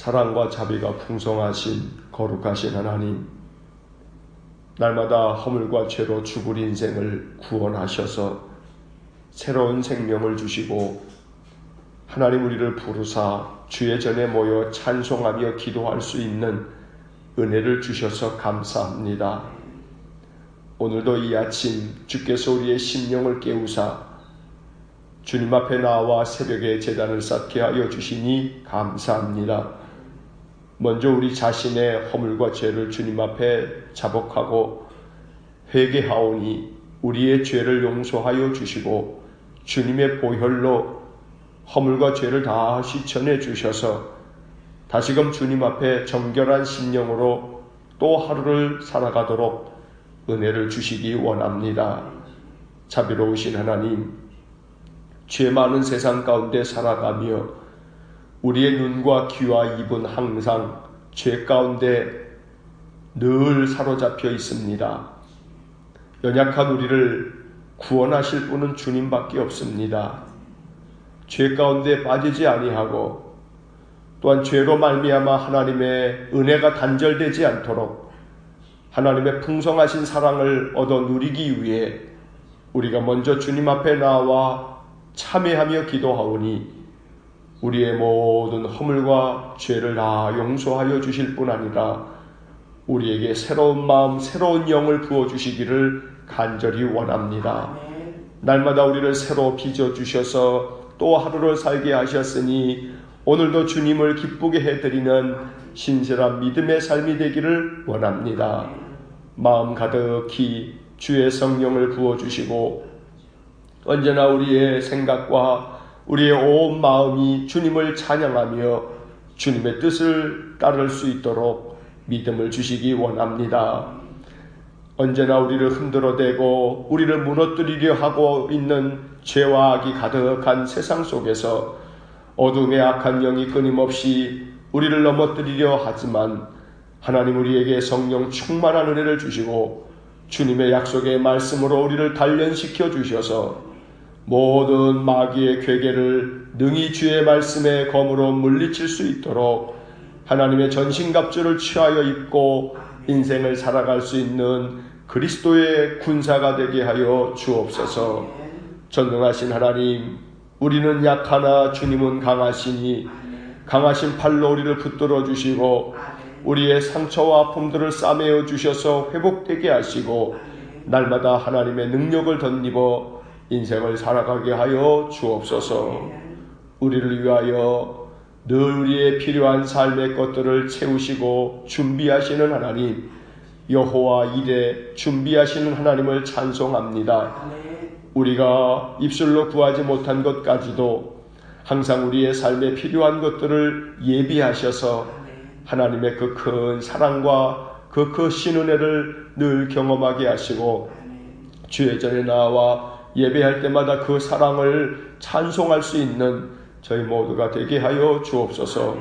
사랑과 자비가 풍성하신 거룩하신 하나님, 날마다 허물과 죄로 죽을 인생을 구원하셔서 새로운 생명을 주시고 하나님 우리를 부르사 주의 전에 모여 찬송하며 기도할 수 있는 은혜를 주셔서 감사합니다. 오늘도 이 아침 주께서 우리의 심령을 깨우사 주님 앞에 나와 새벽에 제단을 쌓게 하여 주시니 감사합니다. 먼저 우리 자신의 허물과 죄를 주님 앞에 자복하고 회개하오니 우리의 죄를 용서하여 주시고 주님의 보혈로 허물과 죄를 다 씻어내 주셔서 다시금 주님 앞에 정결한 심령으로 또 하루를 살아가도록 은혜를 주시기 원합니다. 자비로우신 하나님, 죄 많은 세상 가운데 살아가며 우리의 눈과 귀와 입은 항상 죄 가운데 늘 사로잡혀 있습니다. 연약한 우리를 구원하실 분은 주님밖에 없습니다. 죄 가운데 빠지지 아니하고 또한 죄로 말미암아 하나님의 은혜가 단절되지 않도록 하나님의 풍성하신 사랑을 얻어 누리기 위해 우리가 먼저 주님 앞에 나와 참회하며 기도하오니 우리의 모든 허물과 죄를 다 용서하여 주실 뿐 아니라 우리에게 새로운 마음, 새로운 영을 부어주시기를 간절히 원합니다. 날마다 우리를 새로 빚어주셔서 또 하루를 살게 하셨으니 오늘도 주님을 기쁘게 해드리는 신실한 믿음의 삶이 되기를 원합니다. 마음 가득히 주의 성령을 부어주시고 언제나 우리의 생각과 우리의 온 마음이 주님을 찬양하며 주님의 뜻을 따를 수 있도록 믿음을 주시기 원합니다. 언제나 우리를 흔들어대고 우리를 무너뜨리려 하고 있는 죄와 악이 가득한 세상 속에서 어둠의 악한 영이 끊임없이 우리를 넘어뜨리려 하지만 하나님 우리에게 성령 충만한 은혜를 주시고 주님의 약속의 말씀으로 우리를 단련시켜 주셔서 모든 마귀의 괴계를 능히 주의 말씀의 검으로 물리칠 수 있도록 하나님의 전신갑주를 취하여 입고 인생을 살아갈 수 있는 그리스도의 군사가 되게 하여 주옵소서. 전능하신 하나님, 우리는 약하나 주님은 강하시니 강하신 팔로 우리를 붙들어 주시고 우리의 상처와 아픔들을 싸매어 주셔서 회복되게 하시고 날마다 하나님의 능력을 덧입어 인생을 살아가게 하여 주옵소서. 우리를 위하여 늘 우리의 필요한 삶의 것들을 채우시고 준비하시는 하나님, 여호와 이레 준비하시는 하나님을 찬송합니다. 우리가 입술로 구하지 못한 것까지도 항상 우리의 삶에 필요한 것들을 예비하셔서 하나님의 그 큰 사랑과 그 크신 은혜를 늘 경험하게 하시고 주의 전에 나와 예배할 때마다 그 사랑을 찬송할 수 있는 저희 모두가 되게 하여 주옵소서.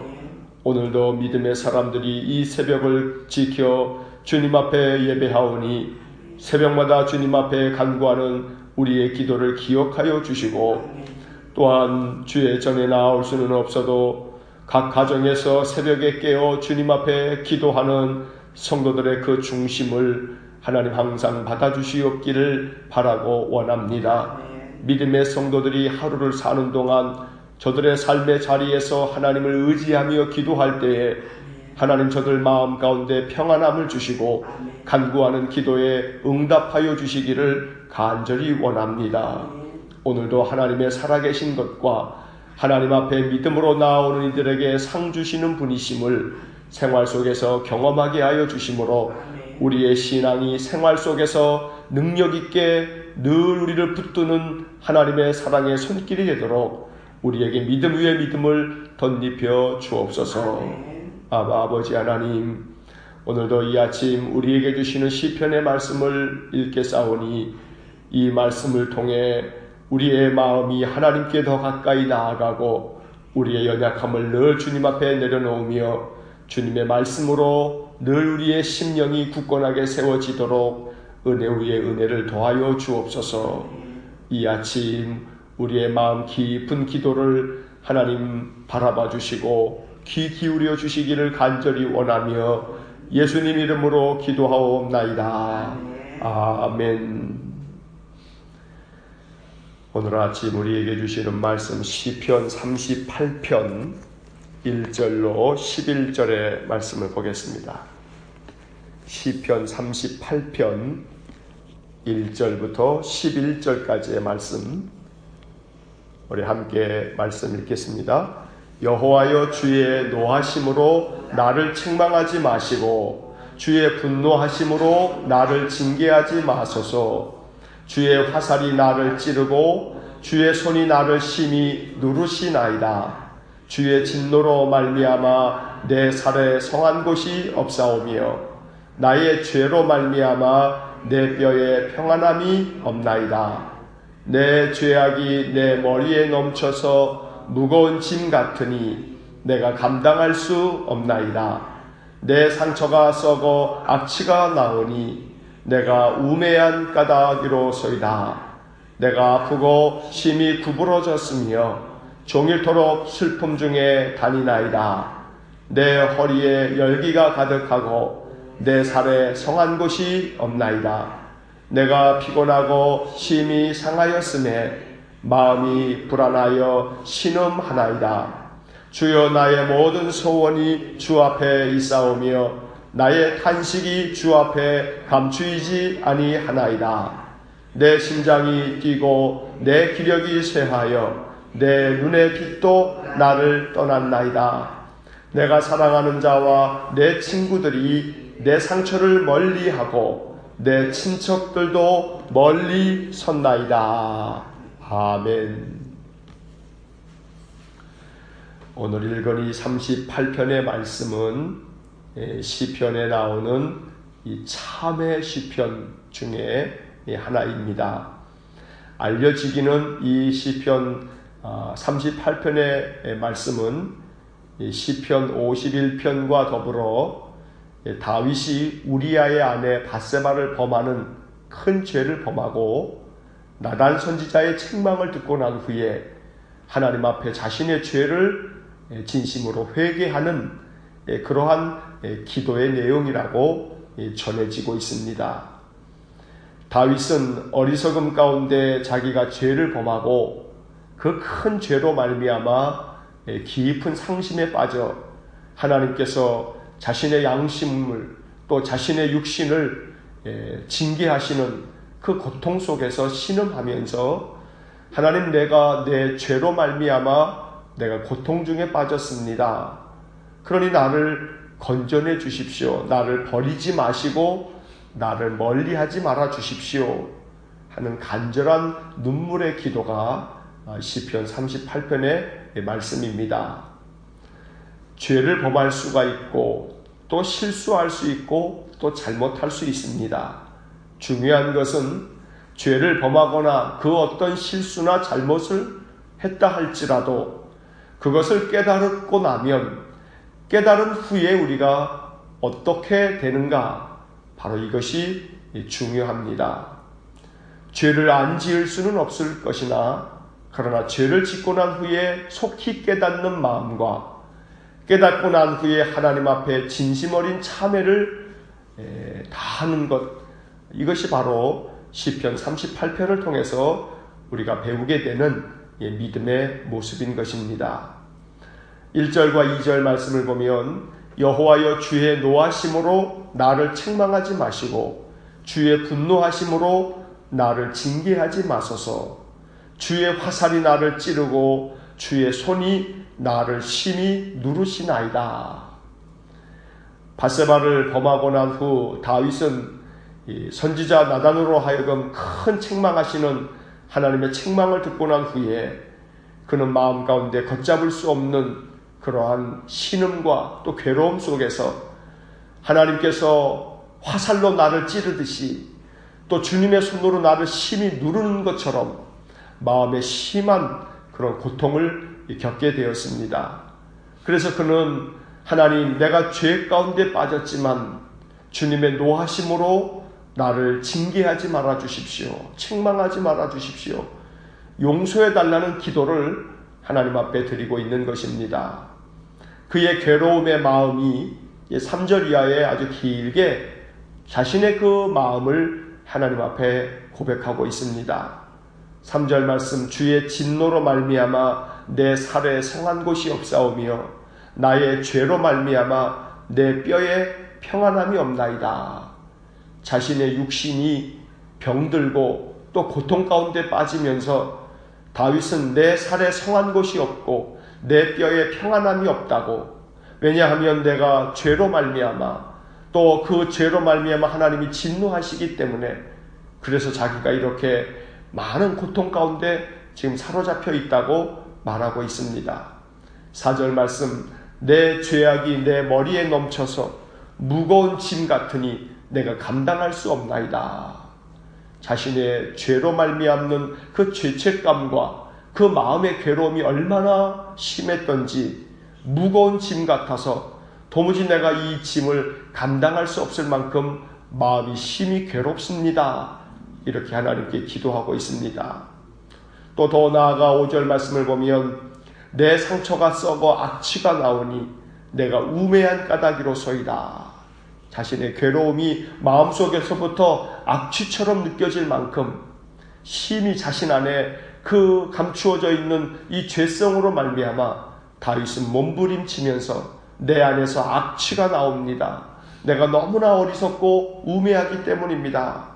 오늘도 믿음의 사람들이 이 새벽을 지켜 주님 앞에 예배하오니 새벽마다 주님 앞에 간구하는 우리의 기도를 기억하여 주시고 또한 주의 전에 나올 수는 없어도 각 가정에서 새벽에 깨어 주님 앞에 기도하는 성도들의 그 중심을 하나님 항상 받아주시옵기를 바라고 원합니다. 믿음의 성도들이 하루를 사는 동안 저들의 삶의 자리에서 하나님을 의지하며 기도할 때에 하나님 저들 마음 가운데 평안함을 주시고 간구하는 기도에 응답하여 주시기를 간절히 원합니다. 오늘도 하나님의 살아계신 것과 하나님 앞에 믿음으로 나오는 이들에게 상 주시는 분이심을 생활 속에서 경험하게 하여 주심으로 우리의 신앙이 생활 속에서 능력 있게 늘 우리를 붙드는 하나님의 사랑의 손길이 되도록 우리에게 믿음 위에 믿음을 덧입혀 주옵소서. 아버지 하나님, 오늘도 이 아침 우리에게 주시는 시편의 말씀을 읽겠사오니 이 말씀을 통해 우리의 마음이 하나님께 더 가까이 나아가고 우리의 연약함을 늘 주님 앞에 내려놓으며 주님의 말씀으로 늘 우리의 심령이 굳건하게 세워지도록 은혜 위에 은혜를 더하여 주옵소서. 이 아침 우리의 마음 깊은 기도를 하나님 바라봐 주시고 귀 기울여 주시기를 간절히 원하며 예수님 이름으로 기도하옵나이다. 아멘. 오늘 아침 우리에게 주시는 말씀 시편 38편 1절로 11절의 말씀을 보겠습니다. 시편 38편 1절부터 11절까지의 말씀, 우리 함께 말씀 읽겠습니다. 여호와여, 주의 노하심으로 나를 책망하지 마시고 주의 분노하심으로 나를 징계하지 마소서. 주의 화살이 나를 찌르고 주의 손이 나를 심히 누르시나이다. 주의 진노로 말미암아 내 살에 성한 곳이 없사오며 나의 죄로 말미암아 내 뼈에 평안함이 없나이다. 내 죄악이 내 머리에 넘쳐서 무거운 짐 같으니 내가 감당할 수 없나이다. 내 상처가 썩어 악취가 나오니 내가 우매한 까닭이로소이다. 내가 아프고 심히 구부러졌으며 종일토록 슬픔 중에 다니나이다. 내 허리에 열기가 가득하고 내 살에 성한 곳이 없나이다. 내가 피곤하고 심히 상하였음에 마음이 불안하여 신음하나이다. 주여, 나의 모든 소원이 주 앞에 있사오며 나의 탄식이 주 앞에 감추이지 아니하나이다. 내 심장이 뛰고 내 기력이 쇠하여 내 눈의 빛도 나를 떠났나이다. 내가 사랑하는 자와 내 친구들이 내 상처를 멀리하고 내 친척들도 멀리 섰나이다. 아멘. 오늘 읽은 이 38편의 말씀은 시편에 나오는 이 참회 시편 중에 하나입니다. 알려지기는 이 시편 38편의 말씀은 시편 51편과 더불어 다윗이 우리아의 아내 밧세바를 범하는 큰 죄를 범하고 나단 선지자의 책망을 듣고 난 후에 하나님 앞에 자신의 죄를 진심으로 회개하는 그러한 기도의 내용이라고 전해지고 있습니다. 다윗은 어리석음 가운데 자기가 죄를 범하고 그 큰 죄로 말미암아 깊은 상심에 빠져 하나님께서 자신의 양심을 또 자신의 육신을 징계하시는 그 고통 속에서 신음하면서 하나님, 내가 내 죄로 말미암아 내가 고통 중에 빠졌습니다. 그러니 나를 건져내 주십시오. 나를 버리지 마시고 나를 멀리하지 말아 주십시오 하는 간절한 눈물의 기도가 시편 38편의 말씀입니다. 죄를 범할 수가 있고 또 실수할 수 있고 또 잘못할 수 있습니다. 중요한 것은 죄를 범하거나 그 어떤 실수나 잘못을 했다 할지라도 그것을 깨달고 나면 깨달은 후에 우리가 어떻게 되는가, 바로 이것이 중요합니다. 죄를 안 지을 수는 없을 것이나 그러나 죄를 짓고 난 후에 속히 깨닫는 마음과 깨닫고 난 후에 하나님 앞에 진심 어린 참회를 다하는 것, 이것이 바로 시편 38편을 통해서 우리가 배우게 되는 믿음의 모습인 것입니다. 1절과 2절 말씀을 보면 여호와여, 주의 노하심으로 나를 책망하지 마시고 주의 분노하심으로 나를 징계하지 마소서. 주의 화살이 나를 찌르고 주의 손이 나를 심히 누르시나이다. 밧세바를 범하고 난 후 다윗은 선지자 나단으로 하여금 큰 책망하시는 하나님의 책망을 듣고 난 후에 그는 마음 가운데 걷잡을 수 없는 그러한 신음과 또 괴로움 속에서 하나님께서 화살로 나를 찌르듯이 또 주님의 손으로 나를 심히 누르는 것처럼 마음에 심한 그런 고통을 겪게 되었습니다. 그래서 그는 하나님, 내가 죄 가운데 빠졌지만 주님의 노하심으로 나를 징계하지 말아 주십시오. 책망하지 말아 주십시오. 용서해 달라는 기도를 하나님 앞에 드리고 있는 것입니다. 그의 괴로움의 마음이 3절 이하에 아주 길게 자신의 그 마음을 하나님 앞에 고백하고 있습니다. 3절 말씀, 주의 진노로 말미암아 내 살에 성한 곳이 없사오며 나의 죄로 말미암아 내 뼈에 평안함이 없나이다. 자신의 육신이 병들고 또 고통 가운데 빠지면서 다윗은 내 살에 성한 곳이 없고 내 뼈에 평안함이 없다고, 왜냐하면 내가 죄로 말미암아 또 그 죄로 말미암아 하나님이 진노하시기 때문에, 그래서 자기가 이렇게 많은 고통 가운데 지금 사로잡혀 있다고 말하고 있습니다. 4절 말씀, 내 죄악이 내 머리에 넘쳐서 무거운 짐 같으니 내가 감당할 수 없나이다. 자신의 죄로 말미암는 그 죄책감과 그 마음의 괴로움이 얼마나 심했던지 무거운 짐 같아서 도무지 내가 이 짐을 감당할 수 없을 만큼 마음이 심히 괴롭습니다. 이렇게 하나님께 기도하고 있습니다. 또 더 나아가 5절 말씀을 보면 내 상처가 썩어 악취가 나오니 내가 우매한 까닭이로소이다. 자신의 괴로움이 마음속에서부터 악취처럼 느껴질 만큼 심히 자신 안에 그 감추어져 있는 이 죄성으로 말미암아 다윗은 몸부림치면서 내 안에서 악취가 나옵니다. 내가 너무나 어리석고 우매하기 때문입니다.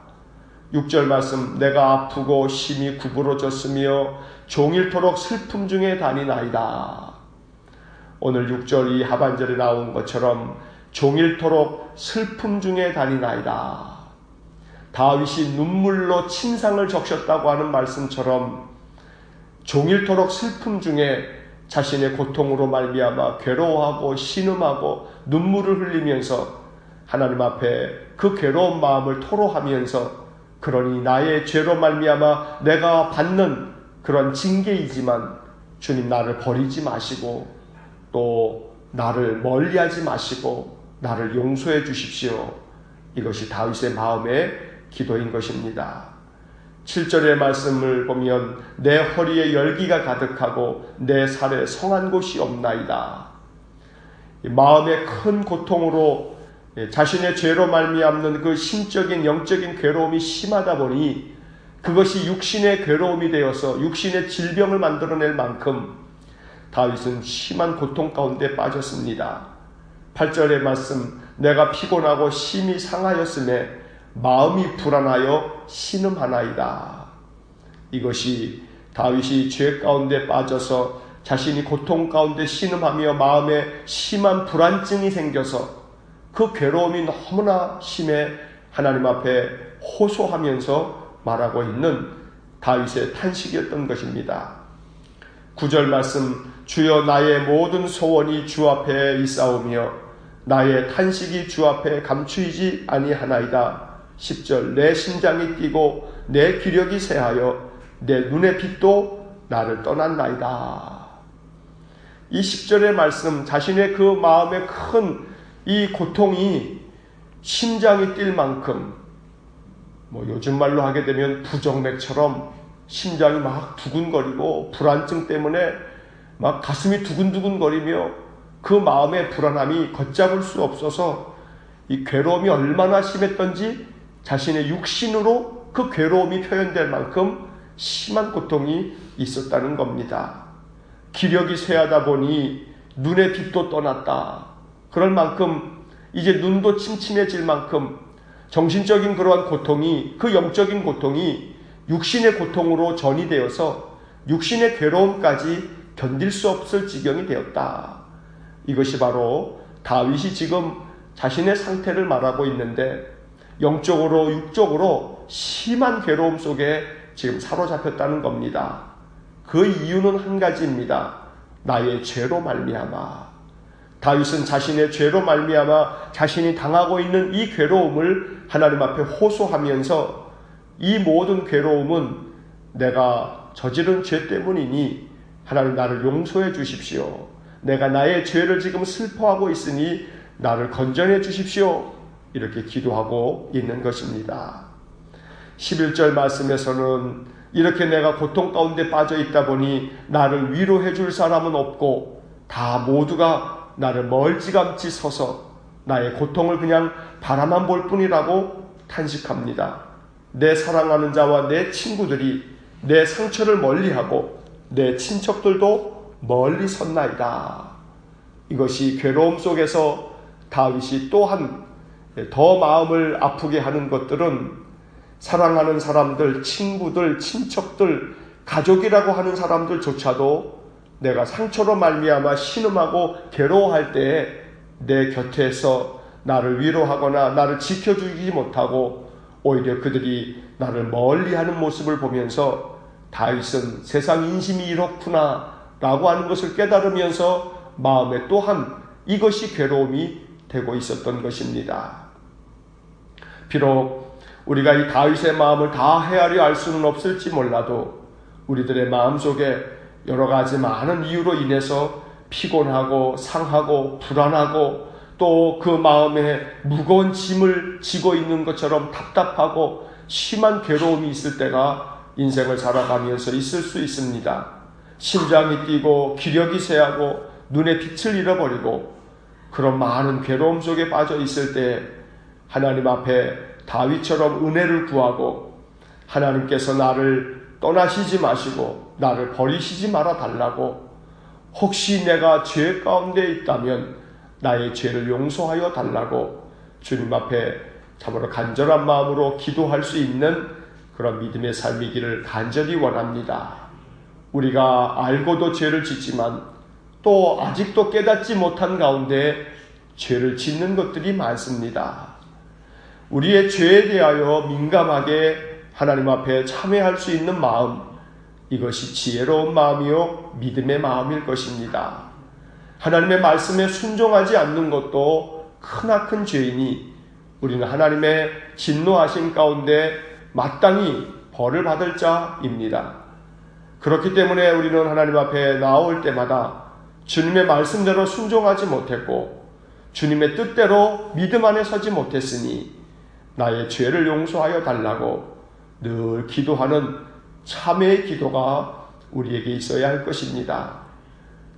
6절 말씀, 내가 아프고 심히 구부러졌으며 종일토록 슬픔 중에 다니나이다. 오늘 6절 이 하반절에 나온 것처럼 종일토록 슬픔 중에 다니나이다. 다윗이 눈물로 침상을 적셨다고 하는 말씀처럼 종일토록 슬픔 중에 자신의 고통으로 말미암아 괴로워하고 신음하고 눈물을 흘리면서 하나님 앞에 그 괴로운 마음을 토로하면서, 그러니 나의 죄로 말미암아 내가 받는 그런 징계이지만 주님 나를 버리지 마시고 또 나를 멀리하지 마시고 나를 용서해 주십시오. 이것이 다윗의 마음의 기도인 것입니다. 7절의 말씀을 보면 내 허리에 열기가 가득하고 내 살에 성한 곳이 없나이다. 마음의 큰 고통으로 자신의 죄로 말미암는 그 심적인 영적인 괴로움이 심하다 보니 그것이 육신의 괴로움이 되어서 육신의 질병을 만들어낼 만큼 다윗은 심한 고통 가운데 빠졌습니다. 8절의 말씀, 내가 피곤하고 심히 상하였음에 마음이 불안하여 신음하나이다. 이것이 다윗이 죄 가운데 빠져서 자신이 고통 가운데 신음하며 마음에 심한 불안증이 생겨서 그 괴로움이 너무나 심해 하나님 앞에 호소하면서 말하고 있는 다윗의 탄식이었던 것입니다. 9절 말씀, 주여 나의 모든 소원이 주 앞에 있사오며 나의 탄식이 주 앞에 감추이지 아니하나이다. 10절, 내 심장이 뛰고 내 기력이 쇠하여 내 눈의 빛도 나를 떠났나이다. 이 10절의 말씀, 자신의 그 마음의 큰 이 고통이 심장이 뛸 만큼, 요즘 말로 하게 되면 부정맥처럼 심장이 막 두근거리고 불안증 때문에 막 가슴이 두근두근거리며 그 마음의 불안함이 걷잡을 수 없어서 이 괴로움이 얼마나 심했던지 자신의 육신으로 그 괴로움이 표현될 만큼 심한 고통이 있었다는 겁니다. 기력이 쇠하다 보니 눈의 빛도 떠났다. 그럴 만큼 이제 눈도 침침해질 만큼 정신적인 그러한 고통이, 그 영적인 고통이 육신의 고통으로 전이되어서 육신의 괴로움까지 견딜 수 없을 지경이 되었다. 이것이 바로 다윗이 지금 자신의 상태를 말하고 있는데, 영적으로 육적으로 심한 괴로움 속에 지금 사로잡혔다는 겁니다. 그 이유는 한 가지입니다. 나의 죄로 말미암아. 다윗은 자신의 죄로 말미암아 자신이 당하고 있는 이 괴로움을 하나님 앞에 호소하면서, 이 모든 괴로움은 내가 저지른 죄 때문이니 하나님 나를 용서해 주십시오. 내가 나의 죄를 지금 슬퍼하고 있으니 나를 건져내 주십시오. 이렇게 기도하고 있는 것입니다. 11절 말씀에서는 이렇게 내가 고통 가운데 빠져 있다 보니 나를 위로해 줄 사람은 없고 다 모두가 나를 멀찌감치 서서 나의 고통을 그냥 바라만 볼 뿐이라고 탄식합니다. 내 사랑하는 자와 내 친구들이 내 상처를 멀리하고 내 친척들도 멀리 섰나이다. 이것이 괴로움 속에서 다윗이 또한 더 마음을 아프게 하는 것들은 사랑하는 사람들, 친구들, 친척들, 가족이라고 하는 사람들조차도 내가 상처로 말미암아 신음하고 괴로워할 때에 내 곁에서 나를 위로하거나 나를 지켜주지 못하고 오히려 그들이 나를 멀리하는 모습을 보면서 다윗은 세상 인심이 이렇구나 라고 하는 것을 깨달으면서 마음에 또한 이것이 괴로움이 되고 있었던 것입니다. 비록 우리가 이 다윗의 마음을 다 헤아려 알 수는 없을지 몰라도 우리들의 마음속에 여러 가지 많은 이유로 인해서 피곤하고 상하고 불안하고 또 그 마음에 무거운 짐을 지고 있는 것처럼 답답하고 심한 괴로움이 있을 때가 인생을 살아가면서 있을 수 있습니다. 심장이 뛰고 기력이 쇠하고 눈에 빛을 잃어버리고 그런 많은 괴로움 속에 빠져 있을 때 하나님 앞에 다윗처럼 은혜를 구하고 하나님께서 나를 떠나시지 마시고 나를 버리시지 말아 달라고, 혹시 내가 죄 가운데 있다면 나의 죄를 용서하여 달라고 주님 앞에 참으로 간절한 마음으로 기도할 수 있는 그런 믿음의 삶이기를 간절히 원합니다. 우리가 알고도 죄를 짓지만 또 아직도 깨닫지 못한 가운데 죄를 짓는 것들이 많습니다. 우리의 죄에 대하여 민감하게 하나님 앞에 참회할 수 있는 마음, 이것이 지혜로운 마음이요 믿음의 마음일 것입니다. 하나님의 말씀에 순종하지 않는 것도 크나큰 죄이니 우리는 하나님의 진노하심 가운데 마땅히 벌을 받을 자입니다. 그렇기 때문에 우리는 하나님 앞에 나올 때마다 주님의 말씀대로 순종하지 못했고 주님의 뜻대로 믿음 안에 서지 못했으니 나의 죄를 용서하여 달라고 늘 기도하는 참회의 기도가 우리에게 있어야 할 것입니다.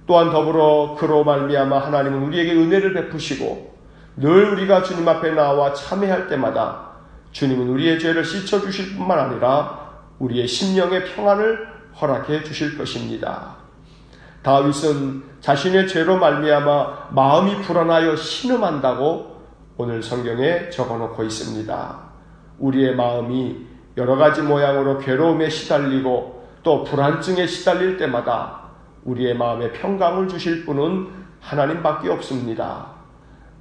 또한 더불어 그로 말미암아 하나님은 우리에게 은혜를 베푸시고 늘 우리가 주님 앞에 나와 참회할 때마다 주님은 우리의 죄를 씻어주실 뿐만 아니라 우리의 심령의 평안을 허락해 주실 것입니다. 다윗은 자신의 죄로 말미암아 마음이 불안하여 신음한다고 오늘 성경에 적어놓고 있습니다. 우리의 마음이 여러 가지 모양으로 괴로움에 시달리고 또 불안증에 시달릴 때마다 우리의 마음에 평강을 주실 분은 하나님밖에 없습니다.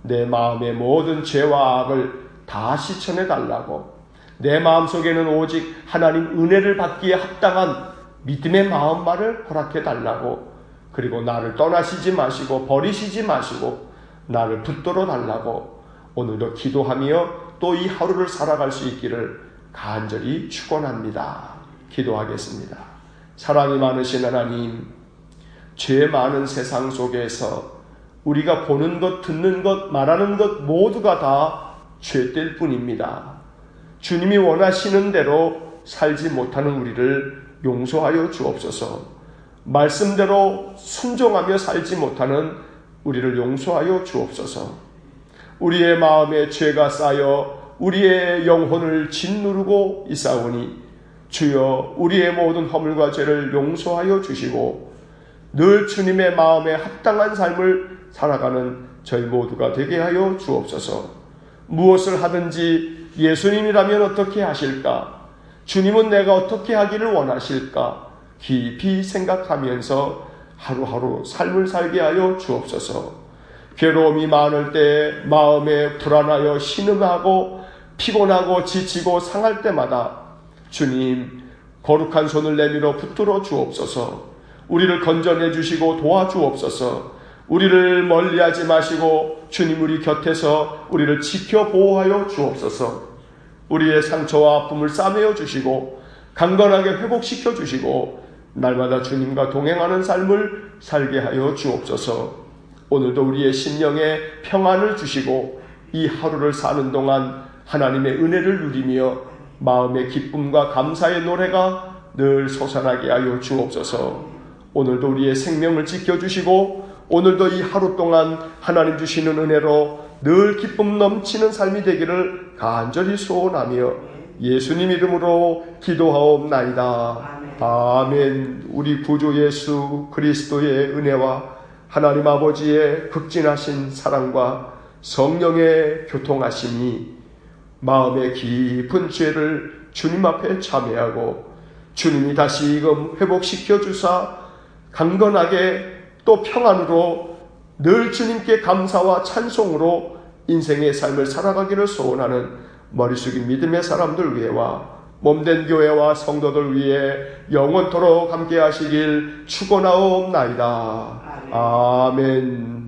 내 마음의 모든 죄와 악을 다 씻어내 달라고, 내 마음속에는 오직 하나님 은혜를 받기에 합당한 믿음의 마음만을 허락해 달라고, 그리고 나를 떠나시지 마시고 버리시지 마시고 나를 붙들어 달라고 오늘도 기도하며 또 이 하루를 살아갈 수 있기를 간절히 축원합니다. 기도하겠습니다. 사랑이 많으신 하나님, 죄 많은 세상 속에서 우리가 보는 것, 듣는 것, 말하는 것 모두가 다 죄될 뿐입니다. 주님이 원하시는 대로 살지 못하는 우리를 용서하여 주옵소서. 말씀대로 순종하며 살지 못하는 우리를 용서하여 주옵소서. 우리의 마음에 죄가 쌓여 우리의 영혼을 짓누르고 있사오니 주여 우리의 모든 허물과 죄를 용서하여 주시고 늘 주님의 마음에 합당한 삶을 살아가는 저희 모두가 되게 하여 주옵소서. 무엇을 하든지 예수님이라면 어떻게 하실까? 주님은 내가 어떻게 하기를 원하실까? 깊이 생각하면서 하루하루 삶을 살게 하여 주옵소서. 괴로움이 많을 때 마음에 불안하여 신음하고 피곤하고 지치고 상할 때마다 주님 거룩한 손을 내밀어 붙들어 주옵소서. 우리를 건져내 주시고 도와주옵소서. 우리를 멀리하지 마시고 주님 우리 곁에서 우리를 지켜 보호하여 주옵소서. 우리의 상처와 아픔을 싸매어 주시고 강건하게 회복시켜 주시고 날마다 주님과 동행하는 삶을 살게 하여 주옵소서. 오늘도 우리의 심령에 평안을 주시고 이 하루를 사는 동안 하나님의 은혜를 누리며 마음의 기쁨과 감사의 노래가 늘 솟아나게 하여 주옵소서. 오늘도 우리의 생명을 지켜주시고 오늘도 이 하루 동안 하나님 주시는 은혜로 늘 기쁨 넘치는 삶이 되기를 간절히 소원하며 예수님 이름으로 기도하옵나이다. 아멘. 우리 구주 예수 그리스도의 은혜와 하나님 아버지의 극진하신 사랑과 성령의 교통하심이 마음의 깊은 죄를 주님 앞에 참회하고 주님이 다시금 회복시켜 주사 강건하게 또 평안으로 늘 주님께 감사와 찬송으로 인생의 삶을 살아가기를 소원하는 머리 숙인 믿음의 사람들 위해와 몸된 교회와 성도들 위해 영원토록 함께 하시길 축원하옵나이다. 아멘.